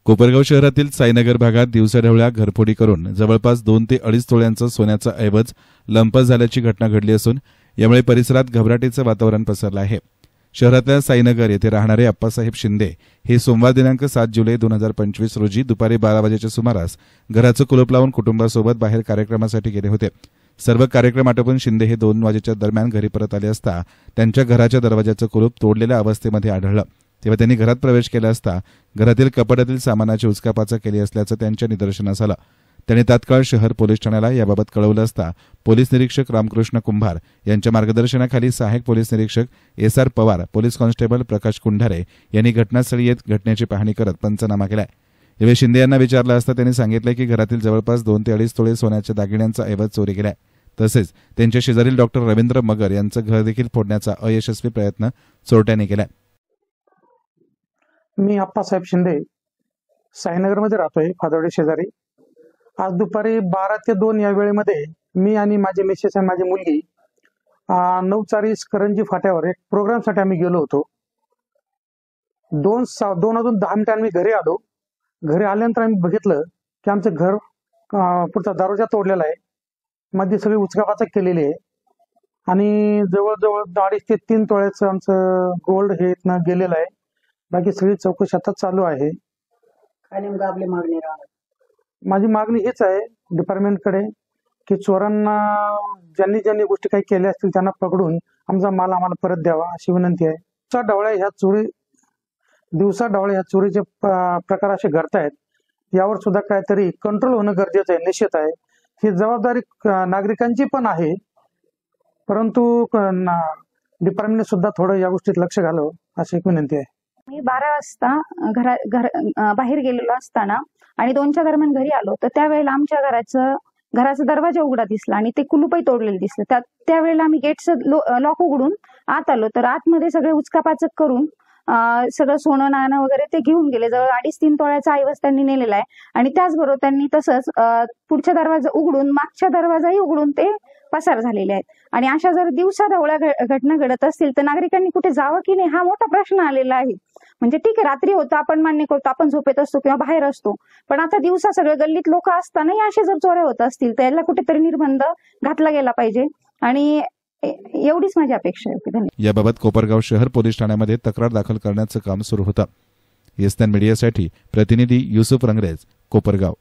कोपरगाव शहरातील साईनगर भागात दिवसाढवळ्या घरफोडी करून जवळपास 2 ते 2.5 तोळ्यांचा सोन्याचा ऐवज लंपास झाल्याची घटना घडली असून यामुळे परिसरात घबराटीचं वातावरण पसरलं आहे। शहरातल्या साईनगर येथे राहणारे अप्पासाहेब शिंदे हे सोमवार दिनांक 7 जुलै 2025 रोजी दुपारी 12 वाजेच्या सुमारास घराचं कुलूप लावून कुटुंबासोबत बाहेर कार्यक्रमासाठी गेले होते। सर्व कार्यक्रम आटोपून शिंदे हे 2 वाजेच्या दरम्यान घरी परत आले असता त्यांच्या घराच्या दरवाजाचं कुलूप तोडलेल्या अवस्थेमध्ये आढळलं। तेव्हा त्यांनी घरात प्रवेश केला असता घरातील कपाटातील सामानाची उचकापाचक केली असल्याचं त्यांच्या निदर्शनास आलं। त्यांनी तात्काळ शहर पोलीस ठाण्याला याबाबत कळवलं असता पोलीस निरीक्षक रामकृष्ण कुंभार यांच्या मार्गदर्शनाखाली सहाय्यक पोलीस निरीक्षक एस.आर. पवार, पोलीस कॉन्स्टेबल प्रकाश कुंढारे यांनी घटनास्थळी येत घटनेची पाहणी करत पंचनामा केलाय। यावेळी शिंदे यांना विचारलं असता त्यांनी सांगितलं की घरातील जवळपास 2 ते 2.5 तोळे सोन्याच्या दागिन्यांचा ऐवज चोरी गेलाय। तसेच त्यांच्या शेजारील डॉक्टर रवींद्र मगर यांचं घर देखील फोडण्याचा अयशस्वी प्रयत्न चोरट्यांनी केलाय। मी अप्पासाहेब शिंदे साईनगरमध्ये राहतोय, फादवडे शेजारी। आज दुपारी 12 ते 2 या वेळेमध्ये मी आणि माझे मिसेस आणि माझी मुलगी 940 करंजी फाट्यावर एक प्रोग्रामसाठी आम्ही गेलो होतो। 2 वाजून 10 मिनिटांनी मी घरी आलो। घरी आल्यानंतर आम्ही बघितलं की आमचं घर पुढचा दरवाजा तोडलेला आहे, मध्ये सगळी उचकापाचक केलेली आहे आणि जवळजवळ 2.5 ते 3 तोळ्याचं आमचं गोल्ड हे इथनं गेलेलं आहे। बाकी सगळी चौकशी आता चालू आहे। काय नेमकं आपली मागणी राहणार? माझी मागणी हेच आहे डिपार्टमेंटकडे की चोरांना ज्यांनी गोष्टी काही केल्या असतील त्यांना पकडून आमचा माल आम्हाला परत द्यावा अशी विनंती आहे। दिवसा ढवळ्या ह्या चोरीचे प्रकार असे घडतायत, यावर सुद्धा काहीतरी कंट्रोल होणं गरजेचं आहे, निश्चित आहे। ही जबाबदारी नागरिकांची पण आहे, परंतु डिपार्टमेंटने सुद्धा थोडं या गोष्टीत लक्ष घालावं अशी एक विनंती आहे। मी 12 वाजता बाहेर गेलेलो असताना आणि 2च्या दरम्यान घरी आलो तर त्यावेळेला आमच्या घराचा दरवाजा उघडा दिसला आणि ते कुलूपही तोडलेलं दिसलं। त्यावेळेला आम्ही गेटचं लॉक उघडून आत आलो तर आतमध्ये सगळे उचकापाचक करून सगळं सोनं नाणं वगैरे ते घेऊन गेले। जवळ 2.5-3 तोळ्याचा ऐवज त्यांनी नेलेला आहे आणि त्याचबरोबर त्यांनी तसंच पुढचा दरवाजा उघडून मागचा दरवाजाही उघडून ते पसार झालेले आहेत। आणि अशा जर दिवसाढवळ्या घटना घडत असतील तर नागरिकांनी कुठे जावं की नाही हा मोठा प्रश्न आलेला आहे। म्हणजे ठीक आहे, रात्री होतं आपण मान्य करतो, आपण झोपेत असतो किंवा बाहेर असतो, पण आता दिवसा सगळे गल्लीत लोक असतानाही असे जर चोऱ्या होत असतील तर याला कुठेतरी निर्बंध घातला गेला पाहिजे आणि एवढीच माझी अपेक्षा आहे। धन्यवाद। याबाबत कोपरगाव शहर पोलीस ठाण्यामध्ये तक्रार दाखल करण्याचं काम सुरू होतं। येस्तान मीडियासाठी प्रतिनिधी युसुफ रंगरेज, कोपरगाव।